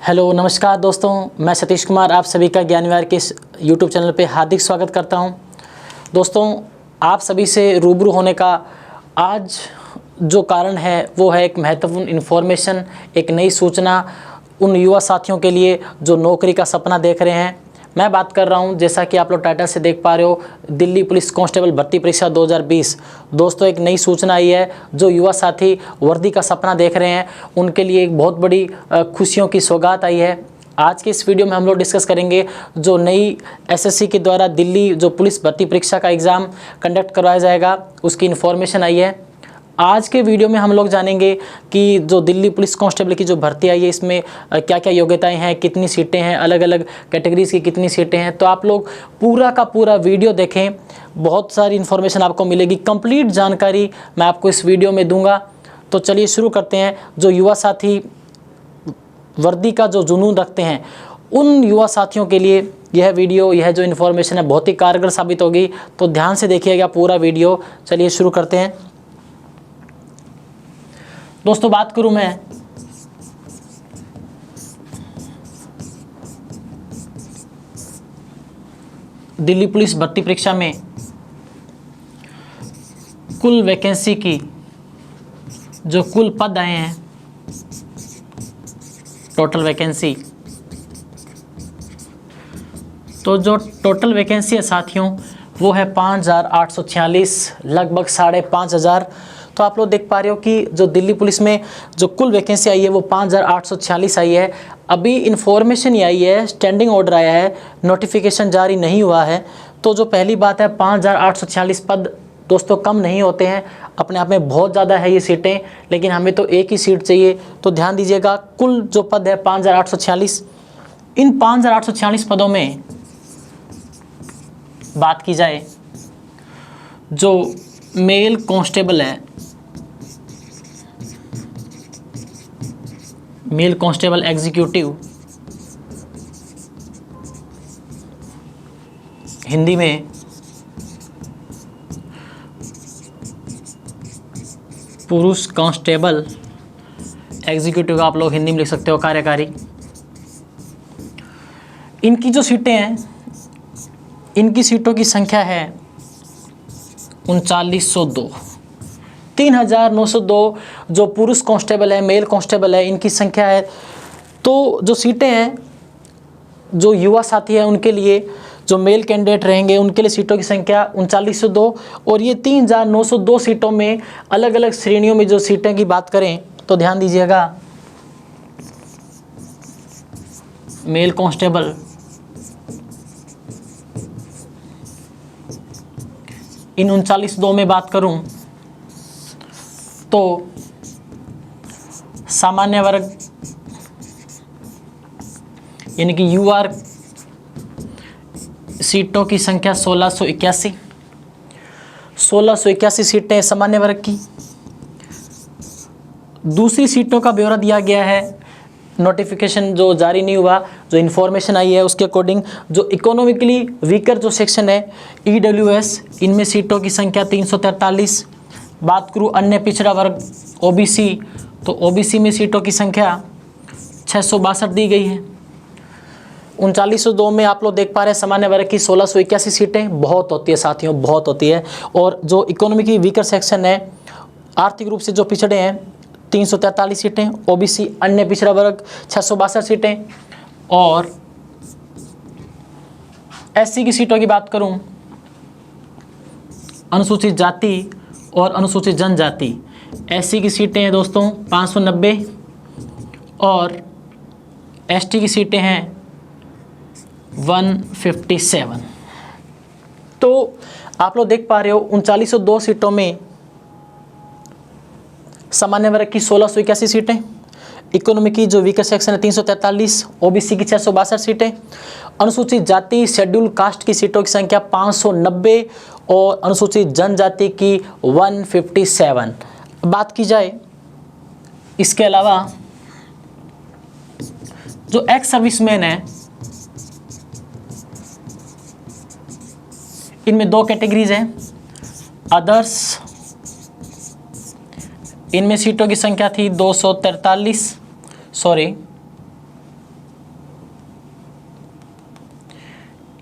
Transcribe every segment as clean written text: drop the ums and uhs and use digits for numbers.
Hello नमस्कार दोस्तों, मैं सतीश कुमार आप सभी का ज्ञान विहार के इस यूट्यूब चैनल पे हार्दिक स्वागत करता हूं। दोस्तों, आप सभी से रूबरू होने का आज जो कारण है वो है एक महत्वपूर्ण इन्फॉर्मेशन, एक नई सूचना उन युवा साथियों के लिए जो नौकरी का सपना देख रहे हैं। मैं बात कर रहा हूं, जैसा कि आप लोग टाइटल से देख पा रहे हो, दिल्ली पुलिस कांस्टेबल भर्ती परीक्षा 2020। दोस्तों, एक नई सूचना आई है। जो युवा साथी वर्दी का सपना देख रहे हैं उनके लिए एक बहुत बड़ी खुशियों की सौगात आई है। आज के इस वीडियो में हम लोग डिस्कस करेंगे जो नई एसएससी के द्वारा दिल्ली जो पुलिस भर्ती परीक्षा का एग्ज़ाम कंडक्ट करवाया जाएगा, उसकी इन्फॉर्मेशन आई है। आज के वीडियो में हम लोग जानेंगे कि जो दिल्ली पुलिस कांस्टेबल की जो भर्ती आई है इसमें क्या क्या योग्यताएं हैं, कितनी सीटें हैं, अलग अलग कैटेगरीज की कितनी सीटें हैं। तो आप लोग पूरा का पूरा वीडियो देखें, बहुत सारी इन्फॉर्मेशन आपको मिलेगी, कंप्लीट जानकारी मैं आपको इस वीडियो में दूंगा। तो चलिए शुरू करते हैं। जो युवा साथी वर्दी का जो जुनून रखते हैं उन युवा साथियों के लिए यह वीडियो, यह जो इन्फॉर्मेशन है बहुत ही कारगर साबित होगी। तो ध्यान से देखिएगा पूरा वीडियो। चलिए शुरू करते हैं। दोस्तों, बात करूं मैं दिल्ली पुलिस भर्ती परीक्षा में कुल वैकेंसी की, जो कुल पद आए हैं, टोटल वैकेंसी, तो जो टोटल वैकेंसी है साथियों वो है 5846, लगभग 5500। तो आप लोग देख पा रहे हो कि जो दिल्ली पुलिस में जो कुल वैकेंसी आई है वो 5846 आई है। अभी इन्फॉर्मेशन ही आई है, स्टैंडिंग ऑर्डर आया है, नोटिफिकेशन जारी नहीं हुआ है। तो जो पहली बात है, 5846 पद दोस्तों कम नहीं होते हैं, अपने आप में बहुत ज़्यादा है ये सीटें, लेकिन हमें तो एक ही सीट चाहिए। तो ध्यान दीजिएगा, कुल जो पद है 5846। इन 5846 पदों में बात की जाए, जो मेल कांस्टेबल है, मेल कांस्टेबल एग्जीक्यूटिव, हिंदी में पुरुष कांस्टेबल एग्जीक्यूटिव, आप लोग हिंदी में लिख सकते हो कार्यकारी। इनकी जो सीटें हैं, इनकी सीटों की संख्या है 3902। 3902 जो पुरुष कांस्टेबल है, मेल कांस्टेबल है, इनकी संख्या है। तो जो सीटें हैं, जो युवा साथी हैं उनके लिए, जो मेल कैंडिडेट रहेंगे उनके लिए सीटों की संख्या 3902। और ये 3902 सीटों में अलग अलग श्रेणियों में जो सीटें की बात करें तो ध्यान दीजिएगा, मेल कांस्टेबल इन 3902 में बात करूं तो सामान्य वर्ग यानी कि यूआर सीटों की संख्या 1681। 1681 सीटें सामान्य वर्ग की। दूसरी सीटों का ब्यौरा दिया गया है, नोटिफिकेशन जो जारी नहीं हुआ, जो इन्फॉर्मेशन आई है उसके अकॉर्डिंग, जो इकोनॉमिकली वीकर जो सेक्शन है ईडब्ल्यूएस, इनमें सीटों की संख्या 343। बात करूँ अन्य पिछड़ा वर्ग ओबीसी, तो ओबीसी में सीटों की संख्या 662 दी गई है। 3902 में आप लोग देख पा रहे हैं सामान्य वर्ग की 1681 सीटें। बहुत होती है साथियों, बहुत होती है। और जो इकोनॉमिकली वीकर सेक्शन है, आर्थिक रूप से जो पिछड़े हैं, 343 सीटें। ओबीसी अन्य पिछड़ा वर्ग 662 सीटें। और एससी की सीटों की बात करूं, अनुसूचित जाति और अनुसूचित जनजाति, एससी की सीटें हैं दोस्तों 590 और एसटी की सीटें हैं 157। तो आप लोग देख पा रहे हो 3902 सीटों में सामान्य वर्ग की 1681 सीटें, इकोनॉमी की जो वीकर सेक्शन है 343, ओबीसी की 662 सीटें, अनुसूचित जाति शेड्यूल कास्ट की सीटों की संख्या 590 और अनुसूचित जनजाति की 157 बात की जाए। इसके अलावा जो एक्स सर्विसमैन है, इनमें दो कैटेगरीज हैं, अदर्स, इनमें सीटों की संख्या थी 243,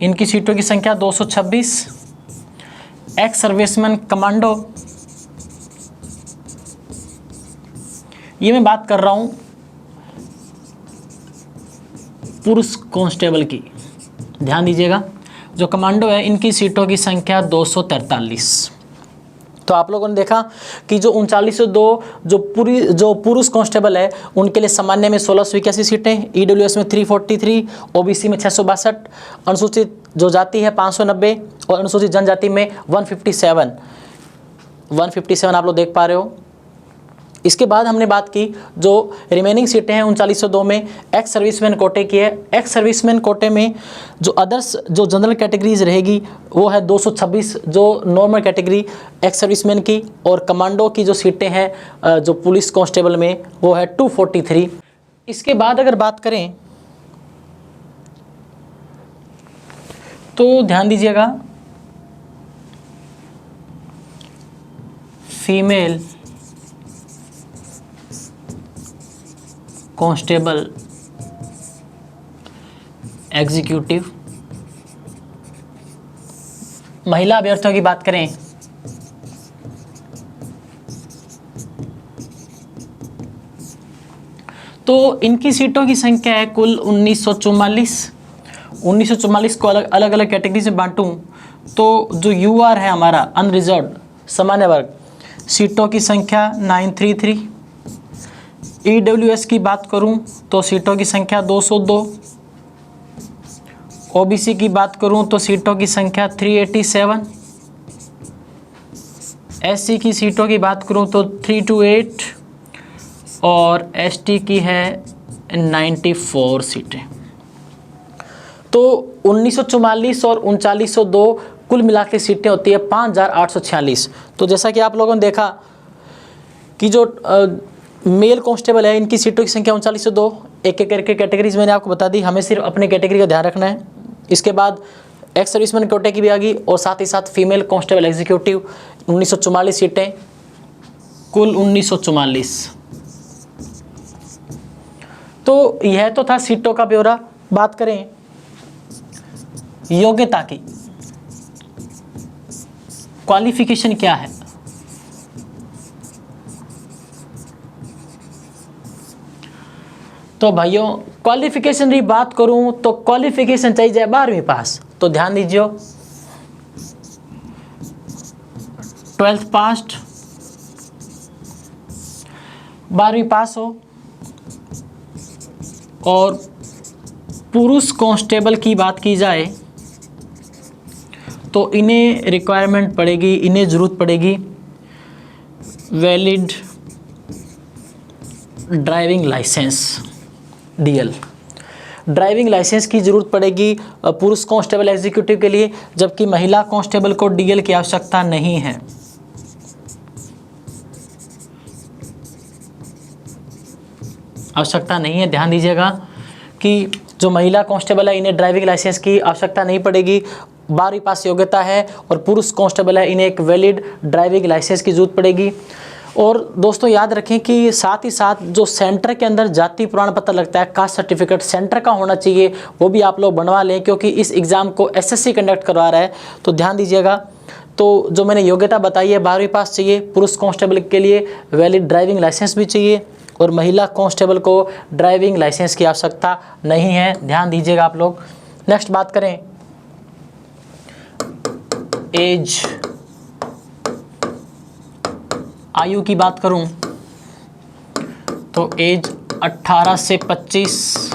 इनकी सीटों की संख्या 226। एक्स सर्विसमैन कमांडो, ये मैं बात कर रहा हूं पुरुष कांस्टेबल की, ध्यान दीजिएगा। जो कमांडो है इनकी सीटों की संख्या 243। तो आप लोगों ने देखा कि जो 3902 जो पुरुष कांस्टेबल है उनके लिए सामान्य में 1681 सीटें, ईडब्ल्यूएस में 343, ओबीसी में 662, अनुसूचित जो जाति है 590 और अनुसूचित जनजाति में 157 आप लोग देख पा रहे हो। इसके बाद हमने बात की जो रिमेनिंग सीटें हैं 3902 में एक्स सर्विसमैन कोटे की है। एक्स सर्विसमैन कोटे में जो अदर्स जो जनरल कैटेगरीज रहेगी वो है 226 जो नॉर्मल कैटेगरी एक्स सर्विसमैन की, और कमांडो की जो सीटें हैं जो पुलिस कांस्टेबल में वो है 243। इसके बाद अगर बात करें तो ध्यान दीजिएगा, फीमेल कांस्टेबल एग्जीक्यूटिव, महिला अभ्यर्थियों की बात करें तो इनकी सीटों की संख्या है कुल 1944। 1944 को अलग अलग कैटेगरी में बांटूं तो जो यूआर है हमारा अनरिजर्व्ड सामान्य वर्ग, सीटों की संख्या 933। ईडब्ल्यूएस की बात करूं तो सीटों की संख्या 202। ओबीसी की बात करूं तो सीटों की संख्या 387। एससी की सीटों की बात करूं तो 328 और एसटी की है 94 सीटें। तो 1944 और 3902 कुल मिला के सीटें होती है 5846। तो जैसा कि आप लोगों ने देखा कि जो मेल कांस्टेबल है इनकी सीटों की संख्या 3902, एक एक करके कैटेगरीज मैंने आपको बता दी, हमें सिर्फ अपने कैटेगरी का ध्यान रखना है। इसके बाद एक्स सर्विसमैन कोटे की भी आ गई और साथ ही साथ फीमेल कांस्टेबल एग्जीक्यूटिव 1944 सीटें, कुल 1944। तो यह तो था सीटों का ब्यौरा। बात करें योग्यता की, क्वालिफिकेशन क्या है। तो भाइयों क्वालिफिकेशन की बात करूं तो क्वालिफिकेशन चाहिए 12वीं पास। तो ध्यान दीजिए 12th पास, 12वीं पास हो। और पुरुष कांस्टेबल की बात की जाए तो इन्हें रिक्वायरमेंट पड़ेगी, इन्हें ज़रूरत पड़ेगी valid driving licence DL, driving licence की ज़रूरत पड़ेगी पुरुष कांस्टेबल एग्जीक्यूटिव के लिए, जबकि महिला कांस्टेबल को डीएल की आवश्यकता नहीं है। आवश्यकता नहीं है, ध्यान दीजिएगा कि जो महिला कांस्टेबल है इन्हें ड्राइविंग लाइसेंस की आवश्यकता नहीं पड़ेगी, 12वीं पास योग्यता है। और पुरुष कांस्टेबल है इन्हें एक वैलिड ड्राइविंग लाइसेंस की ज़रूरत पड़ेगी। और दोस्तों याद रखें कि साथ ही साथ जो सेंटर के अंदर जाति प्रमाण पत्र लगता है, कास्ट सर्टिफिकेट सेंटर का होना चाहिए, वो भी आप लोग बनवा लें क्योंकि इस एग्ज़ाम को एसएससी कंडक्ट करवा रहा है। तो ध्यान दीजिएगा। तो जो मैंने योग्यता बताई है 12वीं पास चाहिए, पुरुष कांस्टेबल के लिए वैलिड ड्राइविंग लाइसेंस भी चाहिए और महिला कांस्टेबल को ड्राइविंग लाइसेंस की आवश्यकता नहीं है, ध्यान दीजिएगा आप लोग। नेक्स्ट बात करें एज, आयु की बात करूं तो एज 18 से 25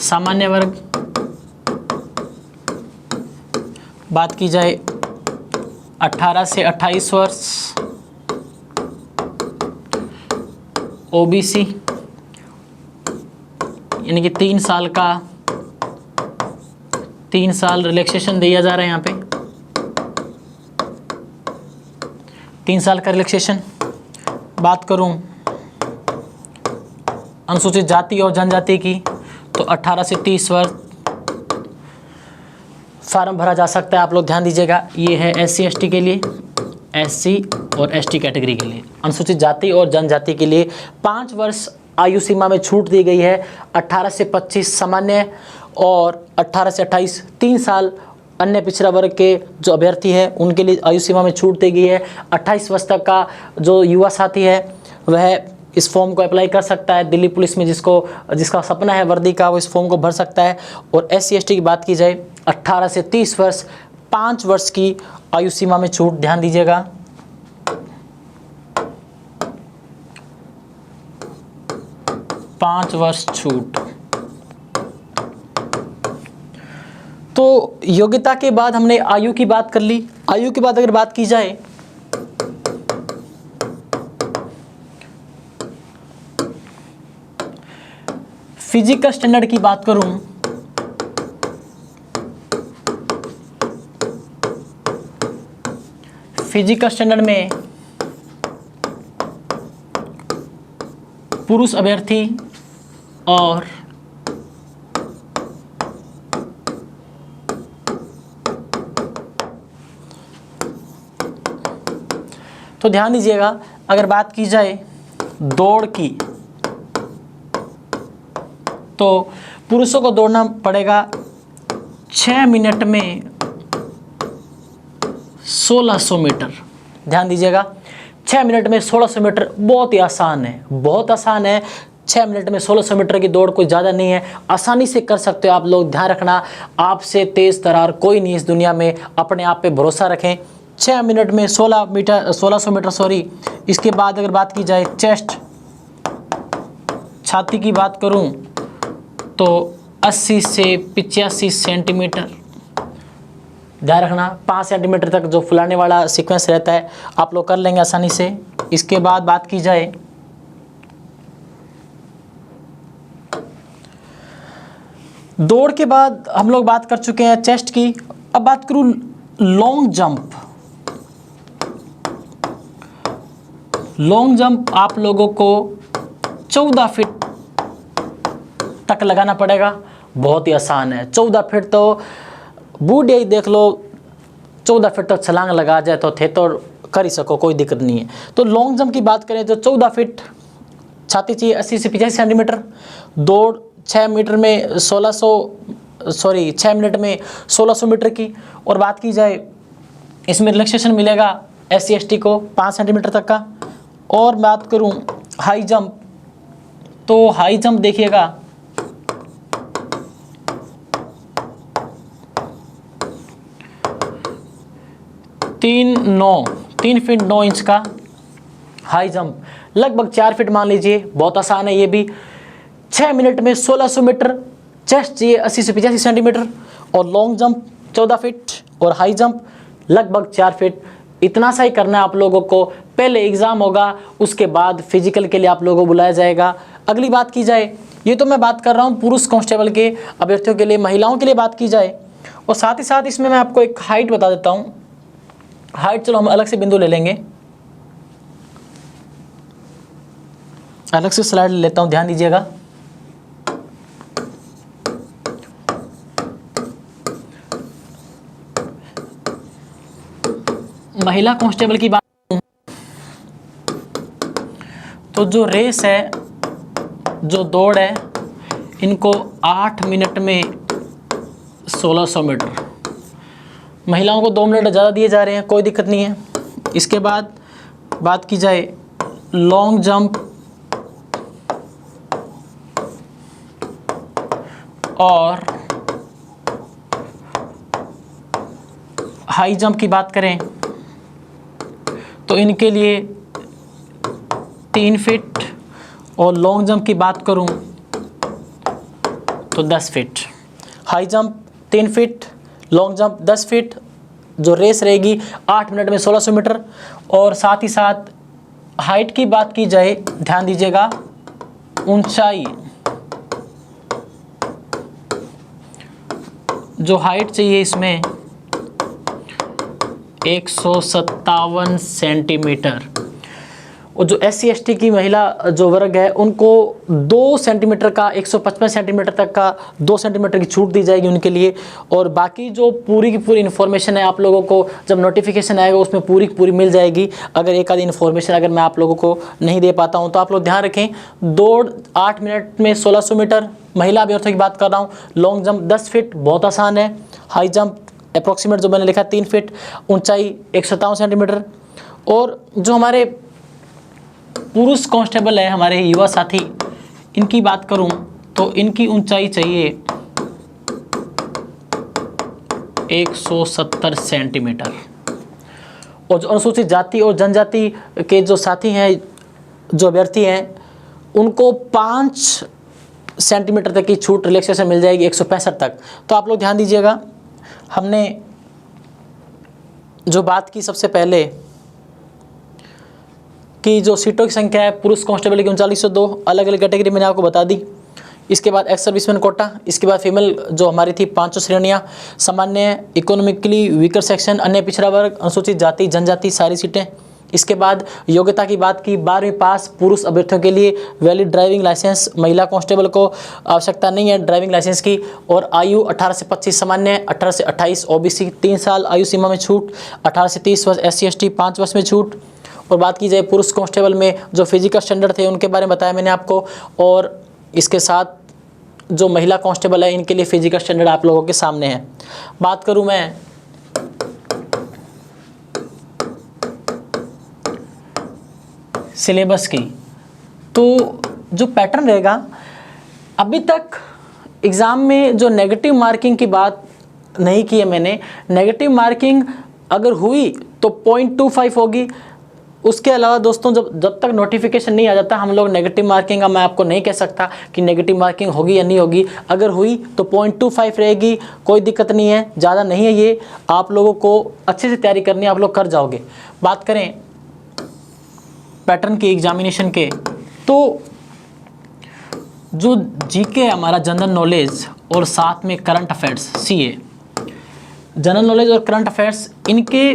सामान्य वर्ग, बात की जाए 18 से 28 वर्ष ओबीसी, यानी कि 3 साल रिलैक्सेशन दिया जा रहा है यहाँ पे, 3 साल का रिलैक्सेशन। बात करूं अनुसूचित जाति और जनजाति की तो 18 से 30 वर्ष फार्म भरा जा सकता है। आप लोग ध्यान दीजिएगा, ये है SC ST के लिए, SC और ST कैटेगरी के लिए। अनुसूचित जाति और जनजाति के लिए 5 वर्ष आयु सीमा में छूट दी गई है। 18 से 25 सामान्य और 18 से 28 3 साल अन्य पिछड़ा वर्ग के जो अभ्यर्थी है उनके लिए आयु सीमा में छूट दी गई है। 28 वर्ष तक का जो युवा साथी है वह इस फॉर्म को अप्लाई कर सकता है। दिल्ली पुलिस में जिसका सपना है वर्दी का, वो इस फॉर्म को भर सकता है। और SC ST की बात की जाए 18 से 30 वर्ष 5 वर्ष की आयु सीमा में छूट, ध्यान दीजिएगा। पाँच वर्ष छूट। तो योग्यता के बाद हमने आयु की बात कर ली। आयु के बाद अगर बात की जाए फिजिकल स्टैंडर्ड की बात करूं, फिजिकल स्टैंडर्ड में पुरुष अभ्यर्थी और तो ध्यान दीजिएगा, अगर बात की जाए दौड़ की तो पुरुषों को दौड़ना पड़ेगा 6 मिनट में 1600 मीटर। ध्यान दीजिएगा, 6 मिनट में 1600 मीटर बहुत ही आसान है, बहुत आसान है। 6 मिनट में 1600 मीटर की दौड़ कोई ज़्यादा नहीं है, आसानी से कर सकते हो आप लोग। ध्यान रखना, आपसे तेज़ तरार कोई नहीं इस दुनिया में, अपने आप पे भरोसा रखें। 6 मिनट में 1600 मीटर सॉरी। इसके बाद अगर बात की जाए चेस्ट, छाती की बात करूं तो 80 से 85 सेंटीमीटर। ध्यान रखना 5 सेंटीमीटर तक जो फुलाने वाला सीक्वेंस रहता है आप लोग कर लेंगे आसानी से। इसके बाद बात की जाए दौड़ के बाद हम लोग बात कर चुके हैं चेस्ट की। अब बात करूं लॉन्ग जंप। लॉन्ग जंप आप लोगों को 14 फीट तक लगाना पड़ेगा, बहुत ही आसान है। 14 फीट तो बूढ़े ही देख लो, 14 फीट तक छलांग लगा जाए तो थे तो कर ही सको, कोई दिक्कत नहीं है। तो लॉन्ग जंप की बात करें तो 14 फीट, छाती चाहिए 80 से 85 सेंटीमीटर, दौड़ 6 मिनट में 1600 मीटर की। और बात की जाए इसमें रिलैक्सेशन मिलेगा SC ST को 5 सेंटीमीटर तक का। और बात करूं हाई जंप, तो हाई जंप देखिएगा 3 फीट 9 इंच का हाई जंप, लगभग 4 फीट मान लीजिए, बहुत आसान है ये भी। 6 मिनट में 1600 मीटर, चेस्ट चाहिए 80 से 85 सेंटीमीटर, और लॉन्ग जंप 14 फीट और हाई जंप लगभग 4 फीट। इतना सा ही करना है आप लोगों को। पहले एग्ज़ाम होगा, उसके बाद फिजिकल के लिए आप लोगों को बुलाया जाएगा। अगली बात की जाए, ये तो मैं बात कर रहा हूँ पुरुष कांस्टेबल के अभ्यर्थियों के लिए। महिलाओं के लिए बात की जाए और साथ ही साथ इसमें मैं आपको एक हाइट बता देता हूँ। हाइट चलो हम अलग से बिंदु ले लेंगे, अलग से स्लाइड ले लेता हूँ, ध्यान दीजिएगा। महिला कांस्टेबल की बात तो जो रेस है, जो दौड़ है, इनको 8 मिनट में 1600 मीटर। महिलाओं को 2 मिनट ज़्यादा दिए जा रहे हैं, कोई दिक्कत नहीं है। इसके बाद बात की जाए लॉन्ग जंप और हाई जंप की बात करें तो इनके लिए 3 फीट, और लॉन्ग जंप की बात करूं तो 10 feet. High jump 3 feet, long jump 10 feet. जो रेस रहेगी 8 मिनट में 1600 मीटर। और साथ ही साथ हाइट की बात की जाए, ध्यान दीजिएगा, ऊंचाई, जो हाइट चाहिए इसमें 157 सेंटीमीटर। और जो SC ST की महिला जो वर्ग है उनको 2 सेंटीमीटर का 155 सेंटीमीटर तक का 2 सेंटीमीटर की छूट दी जाएगी उनके लिए। और बाकी जो पूरी की पूरी इन्फॉर्मेशन है आप लोगों को जब नोटिफिकेशन आएगा उसमें पूरी की पूरी मिल जाएगी। अगर एक आधी इन्फॉर्मेशन अगर मैं आप लोगों को नहीं दे पाता हूँ तो आप लोग ध्यान रखें। दौड़ 8 मिनट में 1600 मीटर महिला अभ्यर्थियों की बात कर रहा हूँ। लॉन्ग जंप 10 फीट बहुत आसान है। हाई जंप अप्रॉक्सीमेट जो मैंने लिखा 3 फीट, ऊंचाई 157 सेंटीमीटर। और जो हमारे पुरुष कांस्टेबल है हमारे युवा साथी, इनकी बात करूं तो इनकी ऊंचाई चाहिए 170 सेंटीमीटर। और जो अनुसूचित जाति और जनजाति के जो साथी हैं, जो अभ्यर्थी हैं, उनको 5 सेंटीमीटर तक की छूट रिलैक्सेशन मिल जाएगी 165 तक। तो आप लोग ध्यान दीजिएगा। हमने जो बात की सबसे पहले कि जो सीटों की संख्या है पुरुष कांस्टेबल की 3902 अलग अलग कैटेगरी मैंने आपको बता दी। इसके बाद एक्स सर्विसमैन कोटा, इसके बाद फीमेल जो हमारी थी 500 श्रेणियाँ, सामान्य, इकोनॉमिकली वीकर सेक्शन, अन्य पिछड़ा वर्ग, अनुसूचित जाति जनजाति, सारी सीटें। इसके बाद योग्यता की बात की 12वीं पास पुरुष अभ्यर्थियों के लिए वैलिड ड्राइविंग लाइसेंस, महिला कांस्टेबल को आवश्यकता नहीं है ड्राइविंग लाइसेंस की। और आयु 18 से 25 सामान्य, 18 से 28 OBC, 3 साल आयु सीमा में छूट, 18 से 30 वर्ष SC ST, 5 वर्ष में छूट। और बात की जाए पुरुष कांस्टेबल में जो फिजिकल स्टैंडर्ड थे उनके बारे में बताया मैंने आपको। और इसके साथ जो महिला कांस्टेबल है इनके लिए फिजिकल स्टैंडर्ड आप लोगों के सामने है। बात करूं मैं सिलेबस की, तो जो पैटर्न रहेगा, अभी तक एग्ज़ाम में जो नेगेटिव मार्किंग की बात नहीं की है मैंने। नेगेटिव मार्किंग अगर हुई तो 0.25 होगी। उसके अलावा दोस्तों जब तक नोटिफिकेशन नहीं आ जाता हम लोग नेगेटिव मार्किंग का मैं आपको नहीं कह सकता कि नेगेटिव मार्किंग होगी या नहीं होगी। अगर हुई तो 0.25 रहेगी, कोई दिक्कत नहीं है, ज़्यादा नहीं है ये। आप लोगों को अच्छे से तैयारी करनी है, आप लोग कर जाओगे। बात करें पैटर्न की एग्जामिनेशन के, तो जो जीके हमारा जनरल नॉलेज और साथ में current affairs CA, general knowledge और करंट अफेयर्स, इनके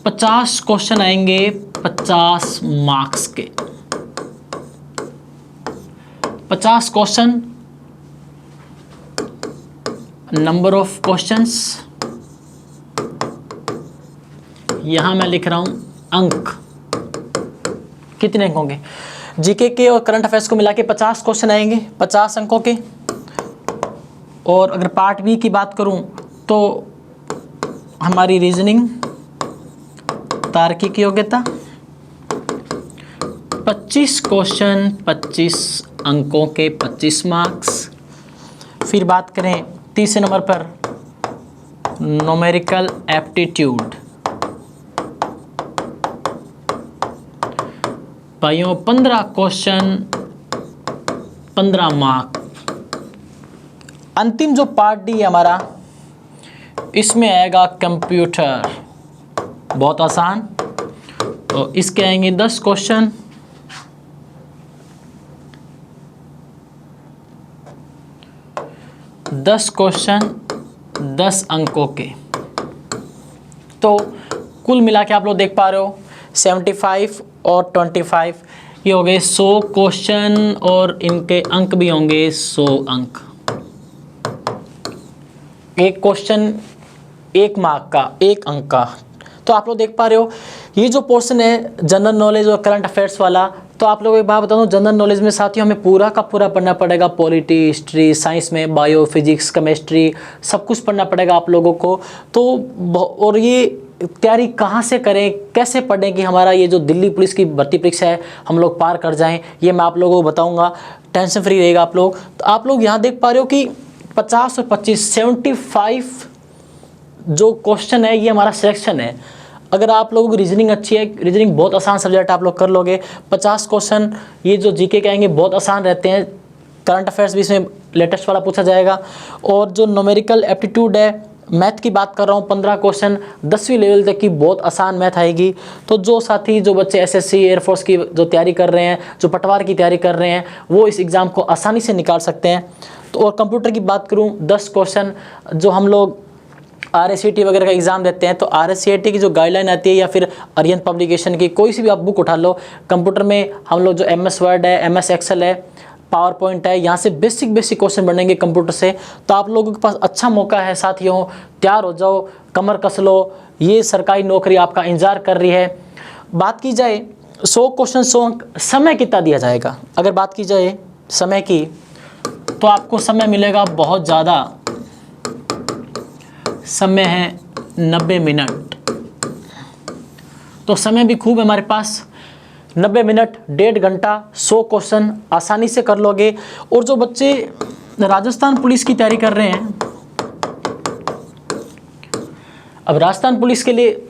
50 क्वेश्चन आएंगे 50 मार्क्स के। 50 क्वेश्चन, नंबर ऑफ क्वेश्चंस यहां मैं लिख रहा हूं अंक, कितने अंक होंगे। जीके के और करंट अफेयर्स को मिला के 50 क्वेश्चन आएंगे 50 अंकों के। और अगर पार्ट बी की बात करूं तो हमारी रीजनिंग, तार्किक योग्यता, 25 क्वेश्चन 25 अंकों के 25 मार्क्स। फिर बात करें तीसरे नंबर पर न्यूमेरिकल एप्टीट्यूड, भाइयों 15 क्वेश्चन 15 मार्क। अंतिम जो पार्ट डी है हमारा, इसमें आएगा कंप्यूटर, बहुत आसान। तो इसके आएंगे 10 क्वेश्चन, 10 क्वेश्चन 10 अंकों के। तो कुल मिला के आप लोग देख पा रहे हो 75 और 25, ये हो गए 100 क्वेश्चन और इनके अंक भी होंगे 100 अंक। एक क्वेश्चन 1 मार्क का, 1 अंक का। तो आप लोग देख पा रहे हो ये जो पोर्शन है जनरल नॉलेज और करंट अफेयर्स वाला। तो आप लोगों को एक बात बता दूं, जनरल नॉलेज में साथियों हमें पूरा का पूरा पढ़ना पड़ेगा। पॉलिटी, हिस्ट्री, साइंस में बायो, फिजिक्स, केमिस्ट्री, सब कुछ पढ़ना पड़ेगा आप लोगों को। तो और ये तैयारी कहाँ से करें, कैसे पढ़ें कि हमारा ये जो दिल्ली पुलिस की भर्ती परीक्षा है हम लोग पार कर जाएं, ये मैं आप लोगों को बताऊंगा। टेंशन फ्री रहेगा आप लोग। तो आप लोग यहाँ देख पा रहे हो कि 50 और 25 75 जो क्वेश्चन है ये हमारा सिलेक्शन है। अगर आप लोगों की रीजनिंग अच्छी है, रीजनिंग बहुत आसान सब्जेक्ट आप लोग कर लोगे। 50 क्वेश्चन ये जो जीके के आएंगे बहुत आसान रहते हैं। करंट अफेयर्स भी इसमें लेटेस्ट वाला पूछा जाएगा। और जो न्यूमेरिकल एप्टीट्यूड है, मैथ की बात कर रहा हूँ, 15 क्वेश्चन 10वीं लेवल तक की बहुत आसान मैथ आएगी। तो जो साथी, जो बच्चे एसएससी एयरफोर्स की जो तैयारी कर रहे हैं, जो पटवार की तैयारी कर रहे हैं, वो इस एग्ज़ाम को आसानी से निकाल सकते हैं। तो और कंप्यूटर की बात करूँ, 10 क्वेश्चन जो हम लोग RSCT वगैरह का एग्ज़ाम देते हैं तो RSCT की जो गाइडलाइन आती है या फिर अरिहंत पब्लिकेशन की कोई सी भी आप बुक उठा लो, कंप्यूटर में हम लोग जो MS वर्ड है, MS एक्सेल है, पावर पॉइंट है, यहाँ से बेसिक क्वेश्चन बनेंगे कंप्यूटर से। तो आप लोगों के पास अच्छा मौका है साथियों, तैयार हो जाओ, कमर कस लो, ये सरकारी नौकरी आपका इंतज़ार कर रही है। बात की जाए 100 क्वेश्चन 100 अंक, समय कितना दिया जाएगा? अगर बात की जाए समय की तो आपको समय मिलेगा बहुत ज़्यादा, समय है 90 मिनट। तो समय भी खूब है हमारे पास, 90 मिनट, 1.5 घंटा, 100 क्वेश्चन आसानी से कर लोगे। और जो बच्चे राजस्थान पुलिस की तैयारी कर रहे हैं, अब राजस्थान पुलिस के लिए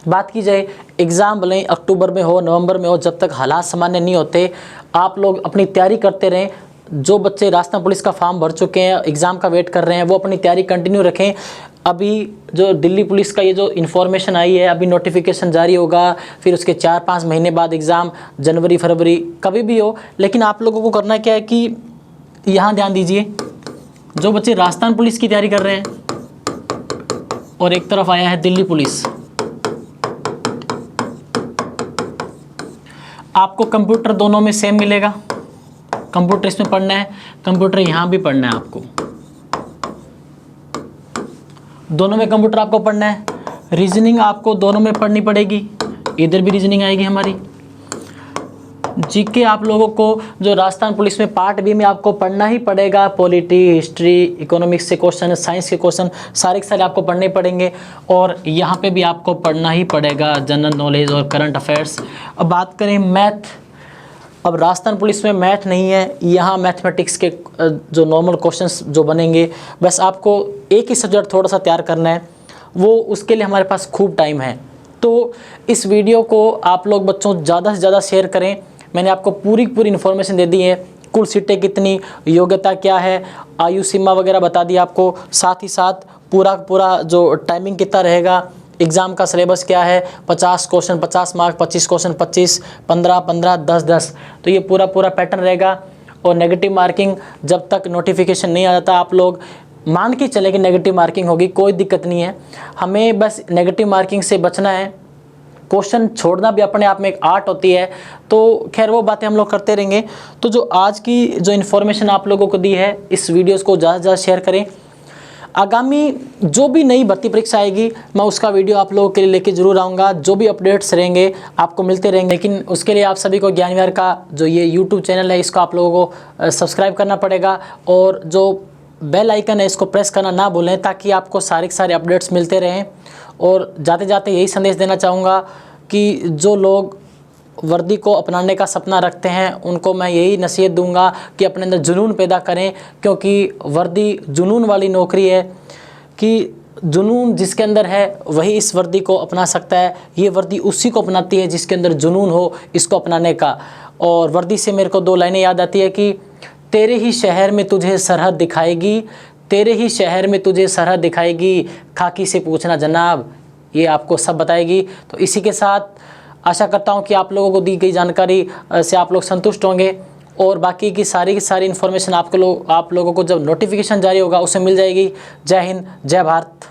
बात की जाए, एग्ज़ाम भले अक्टूबर में हो, नवंबर में हो, जब तक हालात सामान्य नहीं होते आप लोग अपनी तैयारी करते रहें। जो बच्चे राजस्थान पुलिस का फॉर्म भर चुके हैं, एग्ज़ाम का वेट कर रहे हैं, वो अपनी तैयारी कंटिन्यू रखें। अभी जो दिल्ली पुलिस का ये जो इन्फॉर्मेशन आई है, अभी नोटिफिकेशन जारी होगा, फिर उसके 4-5 महीने बाद एग्ज़ाम, जनवरी फरवरी कभी भी हो। लेकिन आप लोगों को करना क्या है कि यहाँ ध्यान दीजिए, जो बच्चे राजस्थान पुलिस की तैयारी कर रहे हैं और एक तरफ आया है दिल्ली पुलिस, आपको कंप्यूटर दोनों में सेम मिलेगा। कंप्यूटर इसमें पढ़ना है, कंप्यूटर यहाँ भी पढ़ना है आपको, दोनों में कंप्यूटर आपको पढ़ना है। रीजनिंग आपको दोनों में पढ़नी पड़ेगी, इधर भी रीजनिंग आएगी हमारी। जीके आप लोगों को जो राजस्थान पुलिस में पार्ट बी में आपको पढ़ना ही पड़ेगा, पॉलिटी, हिस्ट्री, इकोनॉमिक्स से क्वेश्चन, साइंस के क्वेश्चन सारे के सारे आपको पढ़ने पड़ेंगे। और यहाँ पे भी आपको पढ़ना ही पड़ेगा जनरल नॉलेज और करंट अफेयर्स। अब बात करें मैथ, अब राजस्थान पुलिस में मैथ नहीं है, यहाँ मैथमेटिक्स के जो नॉर्मल क्वेश्चंस जो बनेंगे, बस आपको एक ही सब्जेक्ट थोड़ा सा तैयार करना है, वो उसके लिए हमारे पास खूब टाइम है। तो इस वीडियो को आप लोग बच्चों ज़्यादा से ज़्यादा शेयर करें। मैंने आपको पूरी इन्फॉर्मेशन दे दी है, कुल सीटें कितनी, योग्यता क्या है, आयु सीमा वगैरह बता दी आपको, साथ ही साथ पूरा जो टाइमिंग कितना रहेगा, एग्ज़ाम का सिलेबस क्या है, 50 क्वेश्चन 50 मार्क, 25 क्वेश्चन 25, 15 15, 10 10, तो ये पूरा पैटर्न रहेगा। और नेगेटिव मार्किंग जब तक नोटिफिकेशन नहीं आ जाता, आप लोग मान के चले कि नेगेटिव मार्किंग होगी, कोई दिक्कत नहीं है, हमें बस नेगेटिव मार्किंग से बचना है। क्वेश्चन छोड़ना भी अपने आप में एक आर्ट होती है, तो खैर वो बातें हम लोग करते रहेंगे। तो जो आज की जो इन्फॉर्मेशन आप लोगों को दी है, इस वीडियोस को ज़्यादा से ज़्यादा शेयर करें। आगामी जो भी नई भर्ती परीक्षा आएगी, मैं उसका वीडियो आप लोगों के लिए लेके ज़रूर आऊँगा। जो भी अपडेट्स रहेंगे आपको मिलते रहेंगे, लेकिन उसके लिए आप सभी को ज्ञान विहार का जो ये यूट्यूब चैनल है, इसको आप लोगों को सब्सक्राइब करना पड़ेगा और जो बेल आइकन है इसको प्रेस करना ना भूलें, ताकि आपको सारे के सारे अपडेट्स मिलते रहें। और जाते जाते यही संदेश देना चाहूँगा कि जो लोग वर्दी को अपनाने का सपना रखते हैं, उनको मैं यही नसीहत दूंगा कि अपने अंदर जुनून पैदा करें, क्योंकि वर्दी जुनून वाली नौकरी है कि जुनून जिसके अंदर है वही इस वर्दी को अपना सकता है। ये वर्दी उसी को अपनाती है जिसके अंदर जुनून हो इसको अपनाने का। और वर्दी से मेरे को 2 लाइनें याद आती है कि तेरे ही शहर में तुझे सरहद दिखाएगी, तेरे ही शहर में तुझे सरहद दिखाएगी, खाकी से पूछना जनाब, ये आपको सब बताएगी। तो इसी के साथ आशा करता हूँ कि आप लोगों को दी गई जानकारी से आप लोग संतुष्ट होंगे, और बाकी की सारी इन्फॉर्मेशन आप लोगों को जब नोटिफिकेशन जारी होगा उसमें मिल जाएगी। जय हिंद, जय भारत।